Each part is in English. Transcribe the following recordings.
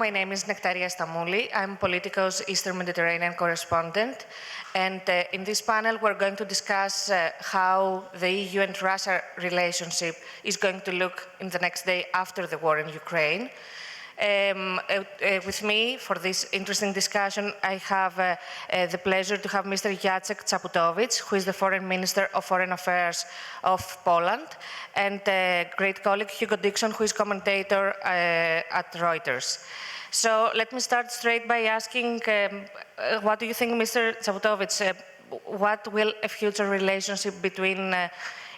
my name is Nektaria Stamouli. I'm Politico's Eastern Mediterranean correspondent. And in this panel, we're going to discuss how the EU and Russia relationship is going to look in the next day after the war in Ukraine. With me for this interesting discussion, I have the pleasure to have Mr. Jacek Czaputowicz, who is the Foreign Minister of Foreign Affairs of Poland, and a great colleague, Hugo Dixon, who is commentator at Reuters. So let me start straight by asking, what do you think, Mr. Czaputowicz, what will a future relationship between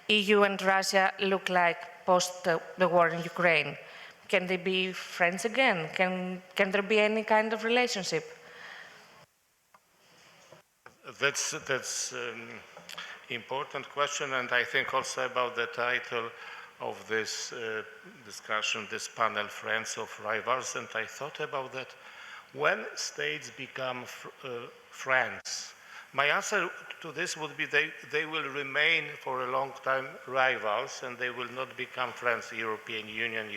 EU and Russia look like post the war in Ukraine? Can they be friends again? Can there be any kind of relationship? That's important question, and I think also about the title of this discussion, this panel, Friends of Rivals, and I thought about that. When states become friends, my answer to this would be they will remain for a long time rivals, and they will not become friends, European Union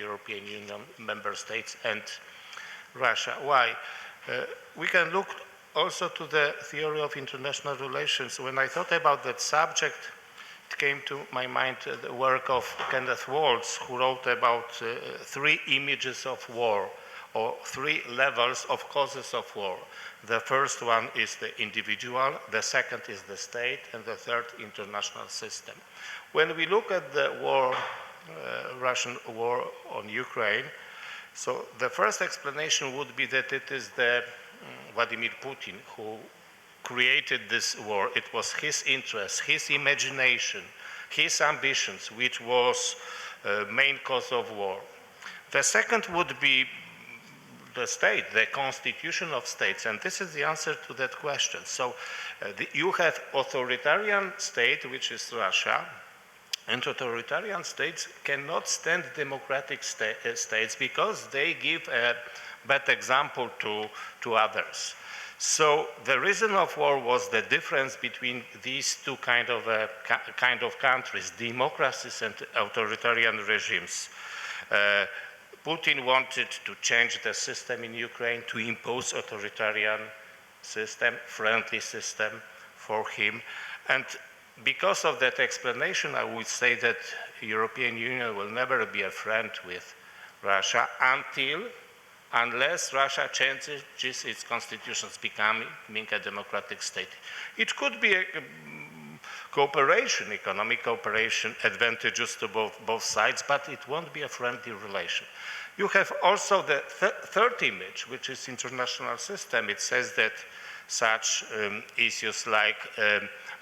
member states and Russia. Why? We can look also to the theory of international relations. When I thought about that subject, it came to my mind the work of Kenneth Waltz, who wrote about 3 images of war, or 3 levels of causes of war. The first one is the individual, the second is the state, and the third, international system. When we look at the war, Russian war on Ukraine, so the first explanation would be that it is the Vladimir Putin who created this war. It was his interest, his imagination, his ambitions, which was main cause of war. The second would be the state, the constitution of states, and this is the answer to that question. So you have authoritarian state, which is Russia, and authoritarian states cannot stand democratic states because they give a bad example to others. So the reason of war was the difference between these two kind of countries, democracies and authoritarian regimes. Putin wanted to change the system in Ukraine, to impose authoritarian system, friendly system for him. And because of that explanation, I would say that European Union will never be a friend with Russia unless Russia changes its constitutions, becoming a democratic state. It could be a cooperation, economic cooperation, advantageous to both sides, but it won't be a friendly relation. You have also the third image, which is international system. It says that such issues like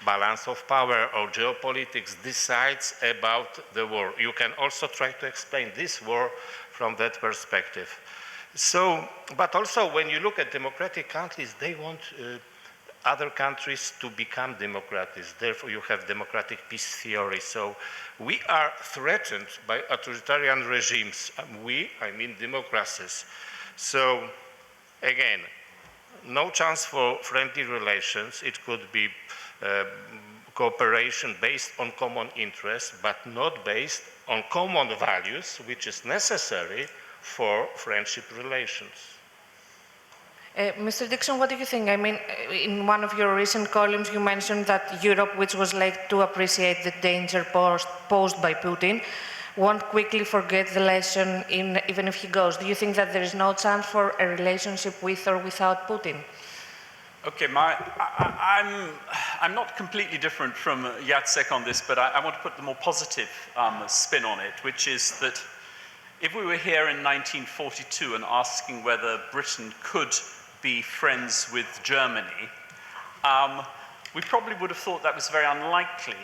balance of power or geopolitics decides about the war. You can also try to explain this war from that perspective. So, but also when you look at democratic countries, they want other countries to become democratic. Therefore, you have democratic peace theory. So we are threatened by authoritarian regimes. I mean democracies. So again, no chance for friendly relations. It could be cooperation based on common interests, but not based on common values, which is necessary for friendship relations. Mr. Dixon, what do you think? I mean, in one of your recent columns, you mentioned that Europe, which was late to appreciate the danger posed by Putin, won't quickly forget the lesson, even if he goes. Do you think that there is no chance for a relationship with or without Putin? Okay, I'm not completely different from Jacek on this, but I want to put the more positive spin on it, which is that if we were here in 1942 and asking whether Britain could be friends with Germany, we probably would have thought that was very unlikely,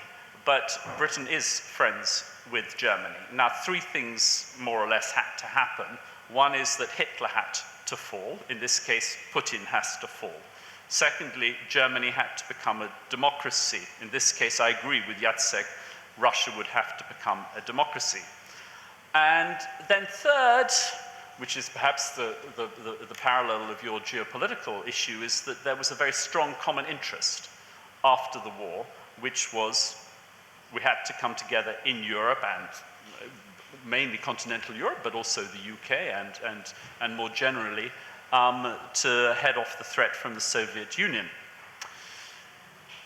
but Britain is friends with Germany. Now, 3 things more or less had to happen. One is that Hitler had to fall. In this case, Putin has to fall. Secondly, Germany had to become a democracy. In this case, I agree with Jacek, Russia would have to become a democracy. And then third, which is perhaps the parallel of your geopolitical issue, is that there was a very strong common interest after the war, which was we had to come together in Europe and mainly continental Europe, but also the UK and more generally, to head off the threat from the Soviet Union.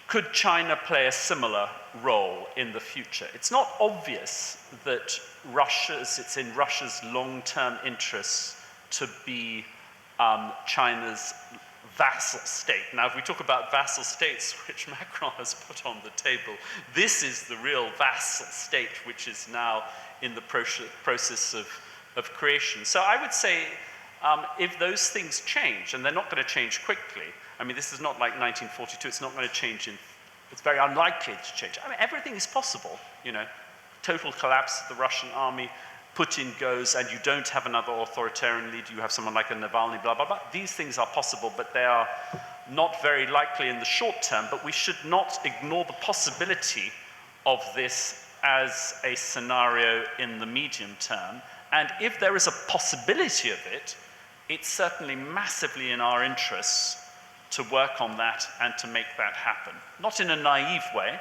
Could China play a similar role in the future? It's not obvious that it's in Russia's long-term interests to be China's vassal state. Now, if we talk about vassal states, which Macron has put on the table, this is the real vassal state, which is now in the process of creation. So I would say if those things change, and they're not going to change quickly, I mean, this is not like 1942, it's not going to change it's very unlikely to change. I mean, everything is possible, you know. Total collapse of the Russian army, Putin goes, and you don't have another authoritarian leader, you have someone like a Navalny, blah, blah, blah. These things are possible, but they are not very likely in the short term, but we should not ignore the possibility of this as a scenario in the medium term. And if there is a possibility of it, it's certainly massively in our interests to work on that and to make that happen. Not in a naive way,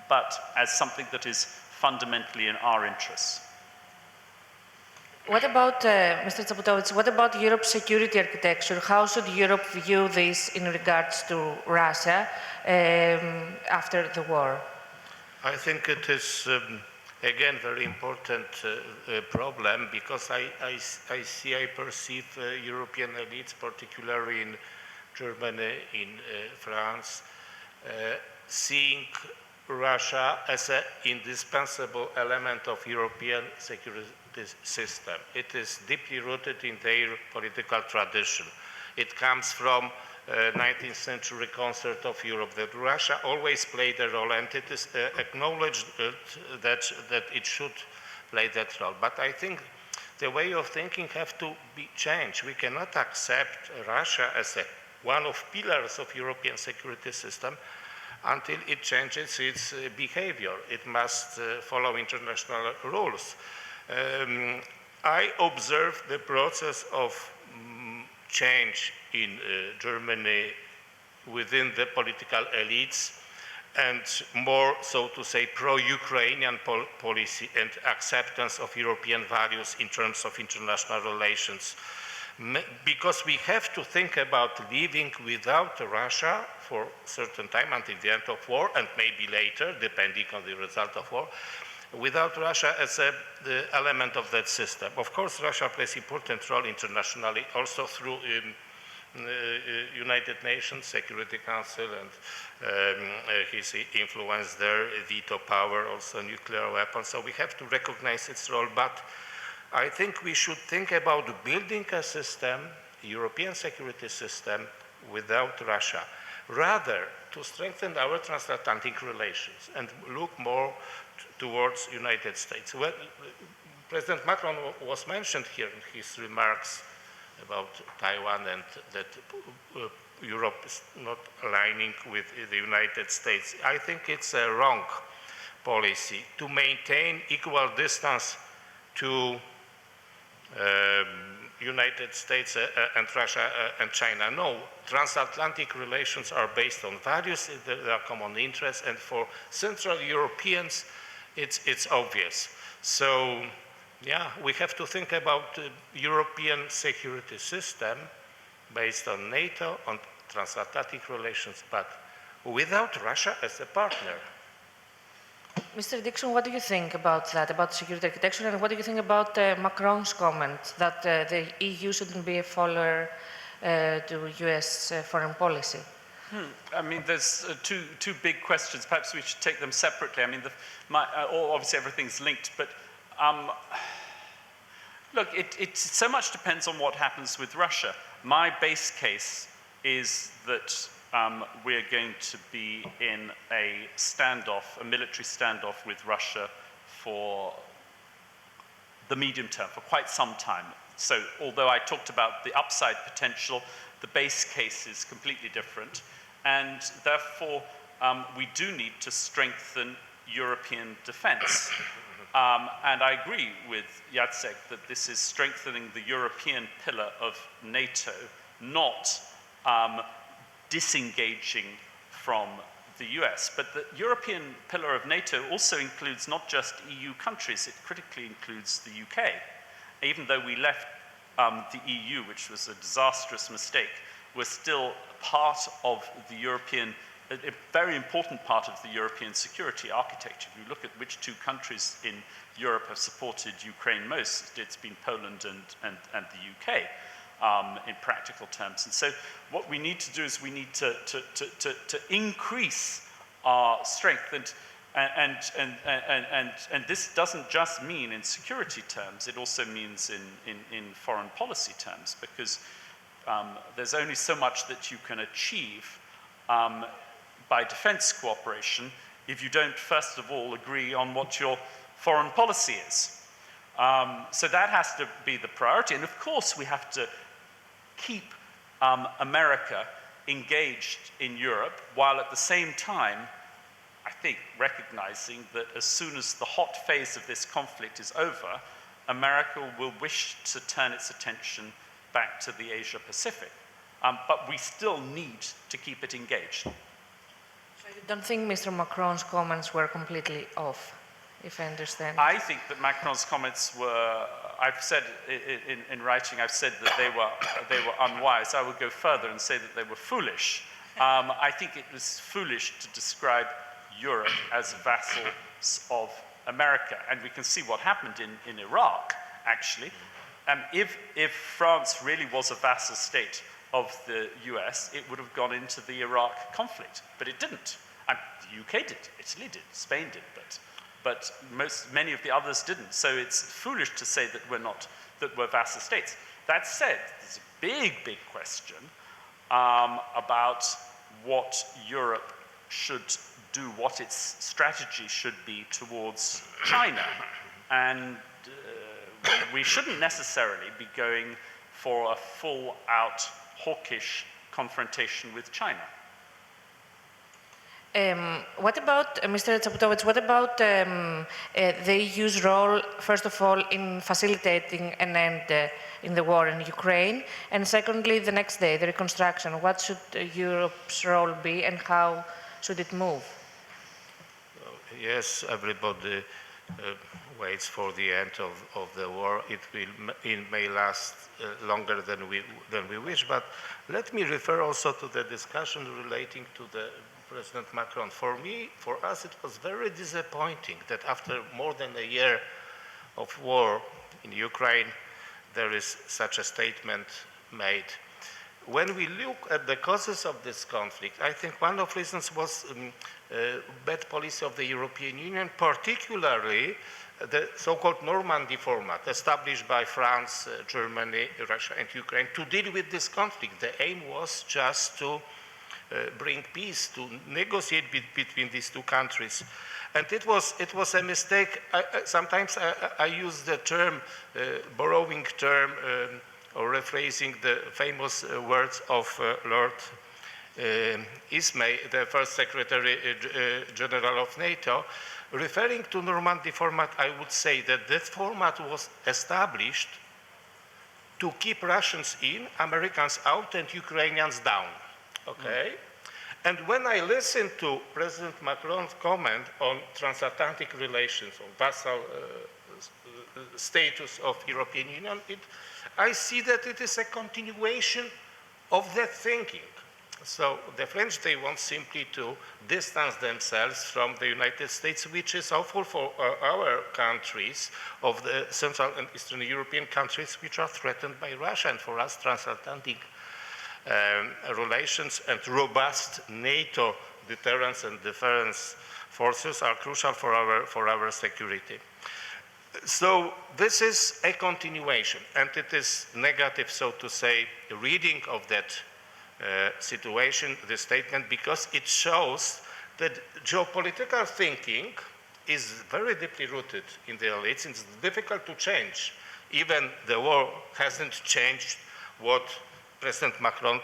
but as something that is fundamentally in our interests. What about, Mr. Czaputowicz, what about Europe's security architecture? How should Europe view this in regards to Russia after the war? I think it is, again, very important problem, because I perceive European elites, particularly in Germany, in France, seeing Russia as an indispensable element of European security system. It is deeply rooted in their political tradition. It comes from 19th century concept of Europe, that Russia always played a role, and it is acknowledged that it should play that role. But I think the way of thinking have to be changed. We cannot accept Russia as one of pillars of European security system until it changes its behavior. It must follow international rules. I observed the process of change in Germany within the political elites, and more, so to say, pro-Ukrainian policy and acceptance of European values in terms of international relations. Because we have to think about living without Russia for a certain time until the end of war, and maybe later, depending on the result of war, without Russia as the element of that system. Of course, Russia plays an important role internationally, also through United Nations Security Council and his influence there, veto power, also nuclear weapons. So we have to recognize its role, but I think we should think about building a system, European security system, without Russia, rather to strengthen our transatlantic relations and look more towards United States. Well, President Macron was mentioned here in his remarks about Taiwan, and that Europe is not aligning with the United States. I think it's a wrong policy to maintain equal distance to United States and Russia and China. No, transatlantic relations are based on values, there are common interests, and for Central Europeans, it's obvious. So, yeah, we have to think about European security system based on NATO, on transatlantic relations, but without Russia as a partner. Mr. Dixon, what do you think about that, about security architecture, and what do you think about Macron's comment that the EU shouldn't be a follower to US foreign policy? I mean, there's two big questions. Perhaps we should take them separately. I mean, obviously everything's linked, but look, it so much depends on what happens with Russia. My base case is that we're going to be in a standoff, a military standoff with Russia for the medium term, for quite some time. So although I talked about the upside potential, the base case is completely different. And therefore, we do need to strengthen European defense. And I agree with Jacek that this is strengthening the European pillar of NATO, not disengaging from the US. But the European pillar of NATO also includes not just EU countries, it critically includes the UK. Even though we left the EU, which was a disastrous mistake, we're still part of the European, a very important part of the European security architecture. If you look at which two countries in Europe have supported Ukraine most, it's been Poland and the UK. In practical terms. And so what we need to do is we need to increase our strength, and this doesn't just mean in security terms, it also means in foreign policy terms, because there's only so much that you can achieve by defense cooperation if you don't first of all agree on what your foreign policy is. So that has to be the priority, and of course we have to keep America engaged in Europe, while at the same time, I think, recognizing that as soon as the hot phase of this conflict is over, America will wish to turn its attention back to the Asia Pacific. But we still need to keep it engaged. So you don't think Mr. Macron's comments were completely off, if I understand? I think that Macron's comments were, I've said in writing, I've said that they were unwise. I would go further and say that they were foolish. I think it was foolish to describe Europe as vassals of America. And we can see what happened in Iraq, actually. If France really was a vassal state of the US, it would have gone into the Iraq conflict, but it didn't. And the UK did, Italy did, Spain did, but many of the others didn't. So it's foolish to say that we're vassal states. That said, there's a big question about what Europe should do, what its strategy should be towards China. And we shouldn't necessarily be going for a full-out hawkish confrontation with China. What about, Mr. Czaputowicz, what about the EU's role, first of all, in facilitating an end in the war in Ukraine, and secondly, the next day, the reconstruction? What should Europe's role be, and how should it move? Yes, everybody waits for the end of the war. It may last longer than we wish, but let me refer also to the discussion relating to the President Macron. For us, it was very disappointing that after more than a year of war in Ukraine, there is such a statement made. When we look at the causes of this conflict, I think one of the reasons was bad policy of the European Union, particularly the so-called Normandy format established by France, Germany, Russia, and Ukraine to deal with this conflict. The aim was just to bring peace, to negotiate between these two countries. And it was a mistake. Sometimes I use the term, borrowing term, or rephrasing the famous words of Lord Ismay, the first Secretary General of NATO. Referring to Normandy format, I would say that this format was established to keep Russians in, Americans out, and Ukrainians down. Okay? And when I listen to President Macron's comment on transatlantic relations, on vassal status of European Union, I see that it is a continuation of that thinking. So the French, they want simply to distance themselves from the United States, which is awful for our countries, of the Central and Eastern European countries, which are threatened by Russia. And for us, transatlantic relations and robust NATO deterrence and defense forces are crucial for our security. So this is a continuation, and it is negative, so to say, reading of that situation, the statement, because it shows that geopolitical thinking is very deeply rooted in the elites. It's difficult to change. Even the war hasn't changed what President Macron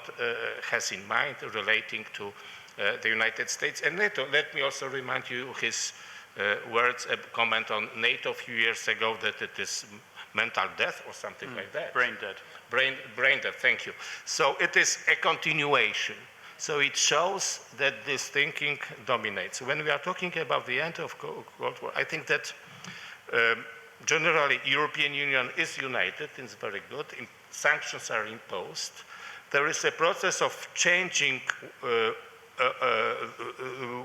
has in mind relating to the United States and NATO. Let me also remind you his words, a comment on NATO a few years ago, that it is mental death or something like that. Brain dead. Brain dead, thank you. So it is a continuation. So it shows that this thinking dominates. When we are talking about the end of Cold War, I think that generally European Union is united, it's very good, sanctions are imposed. There is a process of changing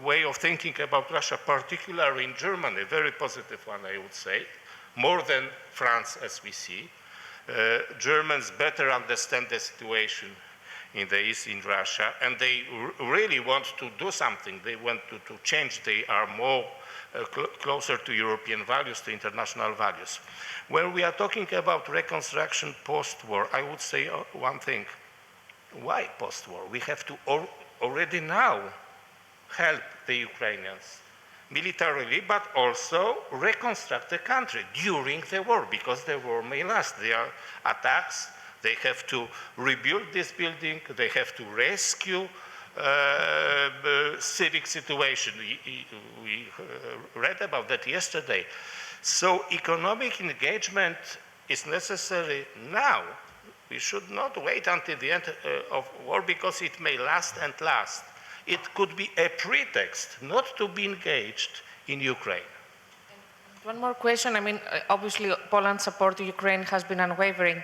way of thinking about Russia, particularly in Germany, very positive one, I would say, more than France as we see. Germans better understand the situation in the East in Russia, and they really want to do something. They want to change. They are more closer to European values, to international values. When we are talking about reconstruction post-war, I would say one thing. Why post-war? We have to already now help the Ukrainians militarily, but also reconstruct the country during the war, because the war may last. There are attacks. They have to rebuild this building. They have to rescue civic situation. We read about that yesterday. So economic engagement is necessary now. We should not wait until the end of war, because it may last and last. It could be a pretext not to be engaged in Ukraine. One more question. I mean, obviously, Poland's support to Ukraine has been unwavering.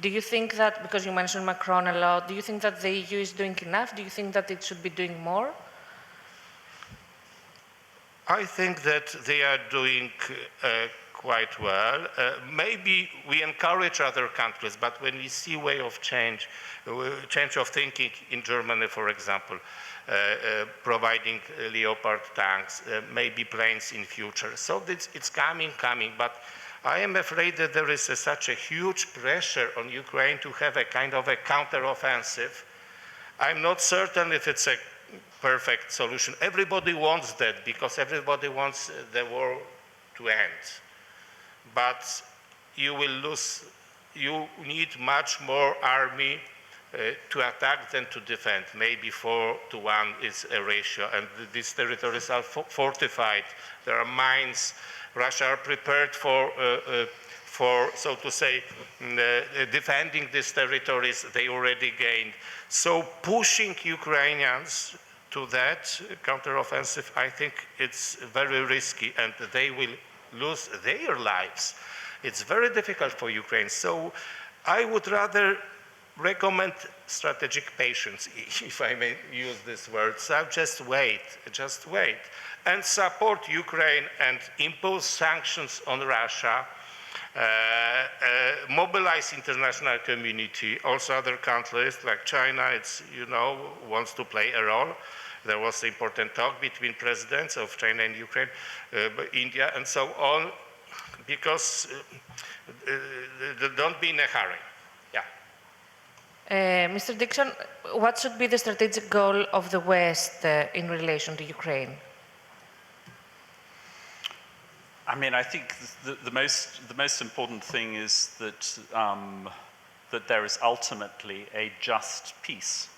Do you think that, because you mentioned Macron a lot, do you think that the EU is doing enough? Do you think that it should be doing more? I think that they are doing quite well. Maybe we encourage other countries, but when we see way of change of thinking in Germany, for example, providing Leopard tanks, maybe planes in future. So it's coming, but I am afraid that there is such a huge pressure on Ukraine to have a kind of a counter-offensive. I'm not certain if it's a perfect solution. Everybody wants that, because everybody wants the war to end. But you will lose, you need much more army to attack than to defend. Maybe 4-to-1 is a ratio, and these territories are fortified. There are mines. Russia are prepared for, so to say, defending these territories they already gained. So pushing Ukrainians to that counteroffensive, I think it's very risky, and they will lose their lives. It's very difficult for Ukraine. So I would rather recommend strategic patience, if I may use this word. So just wait, and support Ukraine and impose sanctions on Russia, mobilize international community, also other countries like China, wants to play a role. There was an important talk between presidents of China and Ukraine, India, and so on, because don't be in a hurry. Mr. Dixon, what should be the strategic goal of the West in relation to Ukraine? I mean, I think the most important thing is that that there is ultimately a just peace.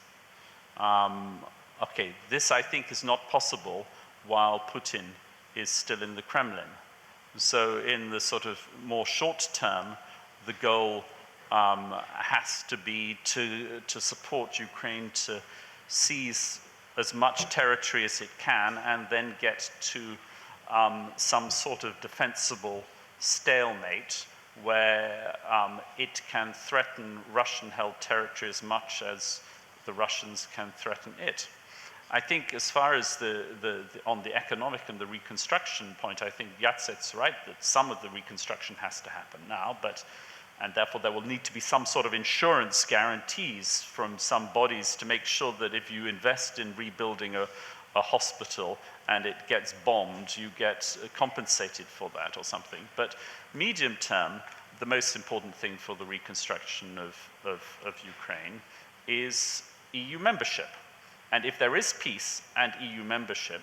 Okay, this I think is not possible while Putin is still in the Kremlin. So in the sort of more short term, the goal has to be to support Ukraine to seize as much territory as it can, and then get to some sort of defensible stalemate where it can threaten Russian-held territory as much as the Russians can threaten it. I think as far as on the economic and the reconstruction point, I think Jacek's right that some of the reconstruction has to happen now, and therefore there will need to be some sort of insurance guarantees from some bodies to make sure that if you invest in rebuilding a hospital and it gets bombed, you get compensated for that or something. But medium term, the most important thing for the reconstruction of Ukraine is EU membership. And if there is peace and EU membership,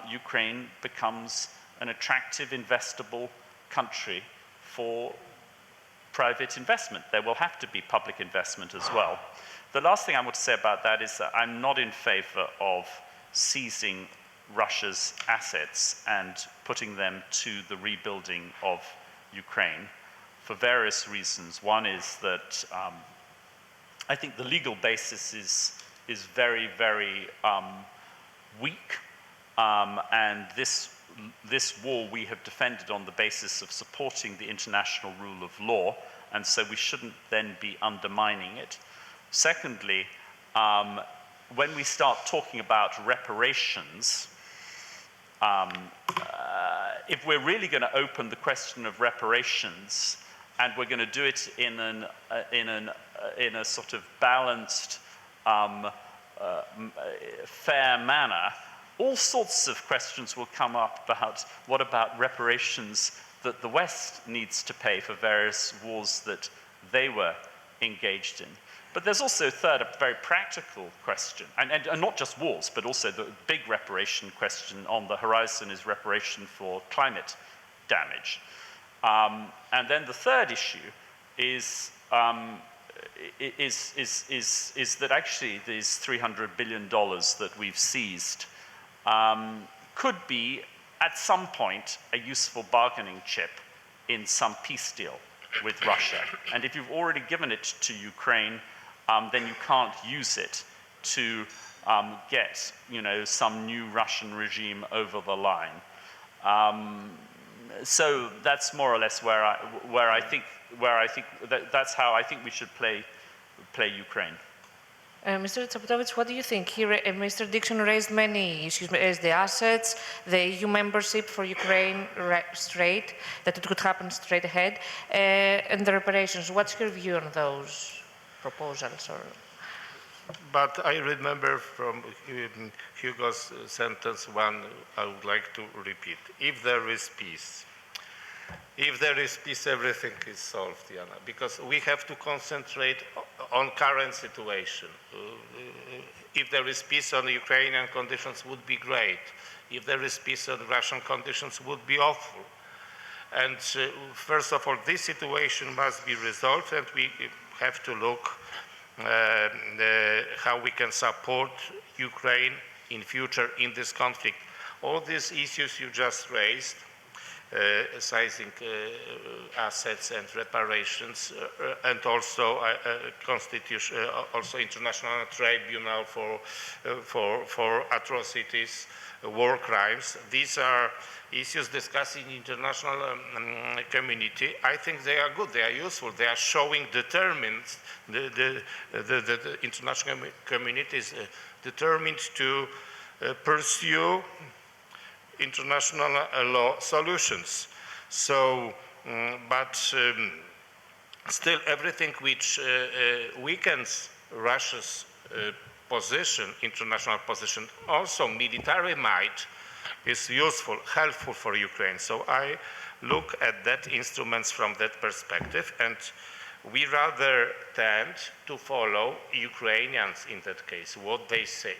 Ukraine becomes an attractive, investable country for private investment. There will have to be public investment as well. The last thing I want to say about that is that I'm not in favor of seizing Russia's assets and putting them to the rebuilding of Ukraine for various reasons. One is that I think the legal basis is very, very weak, and this war we have defended on the basis of supporting the international rule of law, and so we shouldn't then be undermining it. Secondly, when we start talking about reparations, if we're really going to open the question of reparations, and we're going to do it in a sort of balanced, fair manner, all sorts of questions will come up about what about reparations that the West needs to pay for various wars that they were engaged in. But there's also, third, a very practical question, and not just wars, but also the big reparation question on the horizon is reparation for climate damage. And then the third issue is that actually these $300 billion that we've seized could be, at some point, a useful bargaining chip in some peace deal with Russia. And if you've already given it to Ukraine, then you can't use it to get, some new Russian regime over the line. So that's more or less that's how I think we should play Ukraine. Mr. Czaputowicz, what do you think? Mr. Dixon raised many issues, as the assets, the EU membership for Ukraine straight, that it could happen straight ahead, and the reparations. What's your view on those proposals? But I remember from Hugo's sentence one I would like to repeat. If there is peace, everything is solved, Jana, because we have to concentrate on current situation. If there is peace on Ukrainian conditions, would be great. If there is peace on Russian conditions, would be awful. And first of all, this situation must be resolved, and we have to look how we can support Ukraine in future in this conflict. All these issues you just raised, seizing assets and reparations, and also also international tribunal for atrocities, war crimes. These are issues discussed in the international community. I think they are good, they are useful, they are showing determined, the international community is determined to pursue international law solutions. So, but still everything which weakens Russia's position, international position, also military might, is useful, helpful for Ukraine. So I look at that instruments from that perspective, and we rather tend to follow Ukrainians in that case, what they say,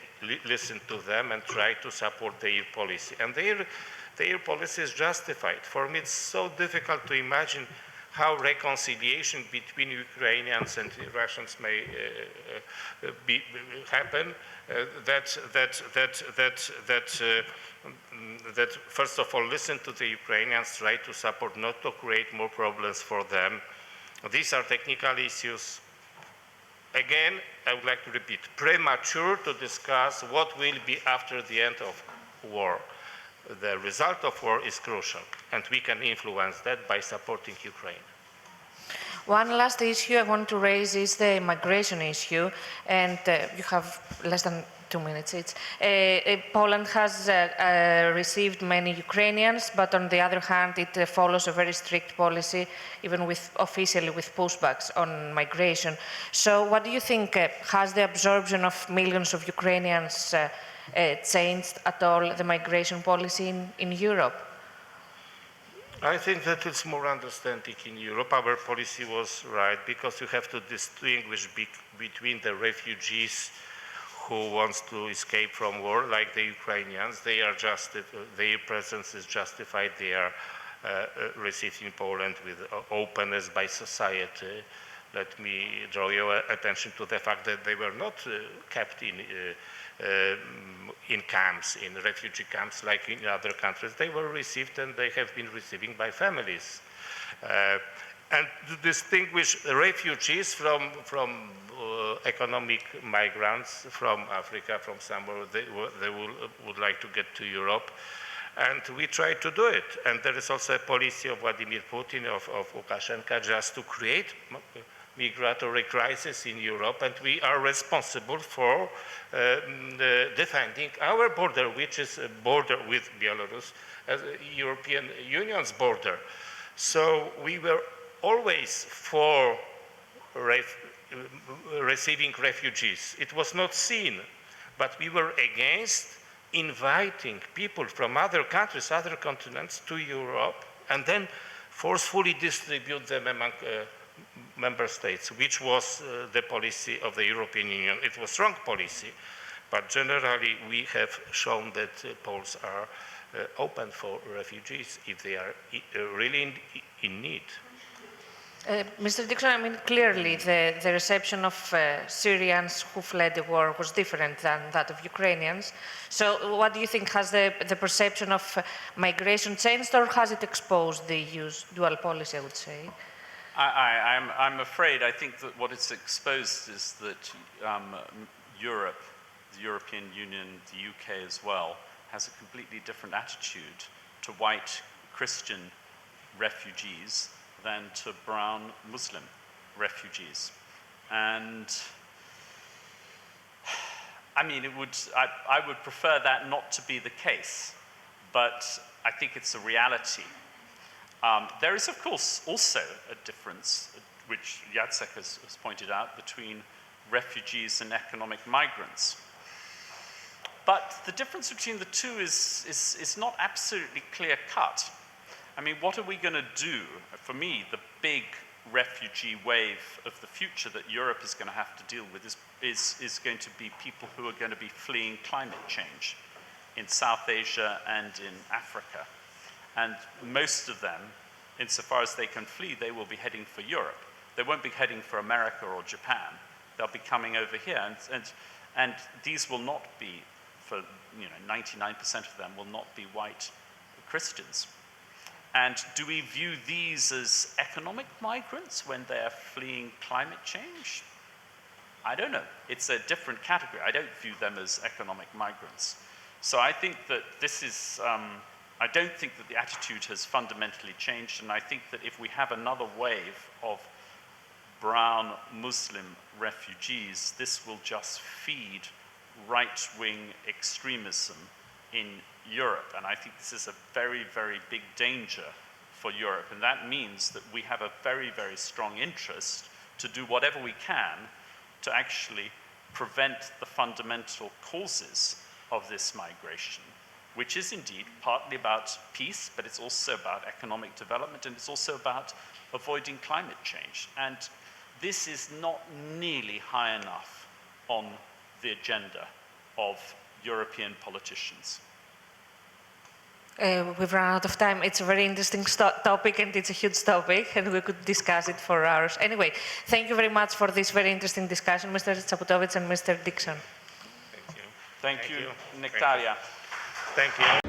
listen to them and try to support their policy. And their policy is justified. For me, it's so difficult to imagine how reconciliation between Ukrainians and Russians may happen. That first of all, listen to the Ukrainians, try to support, not to create more problems for them. These are technical issues. Again, I would like to repeat, premature to discuss what will be after the end of war. The result of war is crucial, and we can influence that by supporting Ukraine. One last issue I want to raise is the migration issue, and you have less than 2 minutes each. Poland has received many Ukrainians, but on the other hand, it follows a very strict policy, even officially with pushbacks on migration. So what do you think? Has the absorption of millions of Ukrainians changed at all the migration policy in Europe? I think that it's more understanding in Europe. Our policy was right, because you have to distinguish between the refugees who wants to escape from war, like the Ukrainians. Their presence is justified. They are received in Poland with openness by society. Let me draw your attention to the fact that they were not kept in camps, in refugee camps like in other countries. They were received, and they have been receiving by families. And to distinguish refugees from economic migrants from Africa, from somewhere they would like to get to Europe. And we try to do it. And there is also a policy of Vladimir Putin, of Lukashenko, just to create migratory crisis in Europe. And we are responsible for defending our border, which is a border with Belarus, as a European Union's border. So we were always for receiving refugees. It was not seen, but we were against inviting people from other countries, other continents to Europe, and then forcefully distribute them among member states, which was the policy of the European Union. It was wrong policy, but generally we have shown that Poles are open for refugees if they are really in need. Mr. Dixon, I mean, clearly the reception of Syrians who fled the war was different than that of Ukrainians. So what do you think? Has the perception of migration changed, or has it exposed the EU's dual policy, I would say? I'm afraid I think that what it's exposed is that Europe, the European Union, the UK as well, has a completely different attitude to white Christian refugees than to brown Muslim refugees. And I mean, I would prefer that not to be the case, but I think it's a reality. There is, of course, also a difference, which Jacek has pointed out, between refugees and economic migrants. But the difference between the two is not absolutely clear-cut. I mean, what are we going to do? For me, the big refugee wave of the future that Europe is going to have to deal with is going to be people who are going to be fleeing climate change in South Asia and in Africa. And most of them, insofar as they can flee, they will be heading for Europe. They won't be heading for America or Japan. They'll be coming over here. And these will not be, for 99% of them, will not be white Christians. And do we view these as economic migrants when they are fleeing climate change? I don't know. It's a different category. I don't view them as economic migrants. So I think that this is, I don't think that the attitude has fundamentally changed, and I think that if we have another wave of brown Muslim refugees, this will just feed right-wing extremism in Europe. And I think this is a very, very big danger for Europe. And that means that we have a very, very strong interest to do whatever we can to actually prevent the fundamental causes of this migration, which is indeed partly about peace, but it's also about economic development, and it's also about avoiding climate change. And this is not nearly high enough on the agenda of European politicians. We've run out of time. It's a very interesting topic, and it's a huge topic, and we could discuss it for hours. Anyway, thank you very much for this very interesting discussion, Mr. Czaputowicz and Mr. Dixon. Thank you. Thank you, Nektaria. Thank you.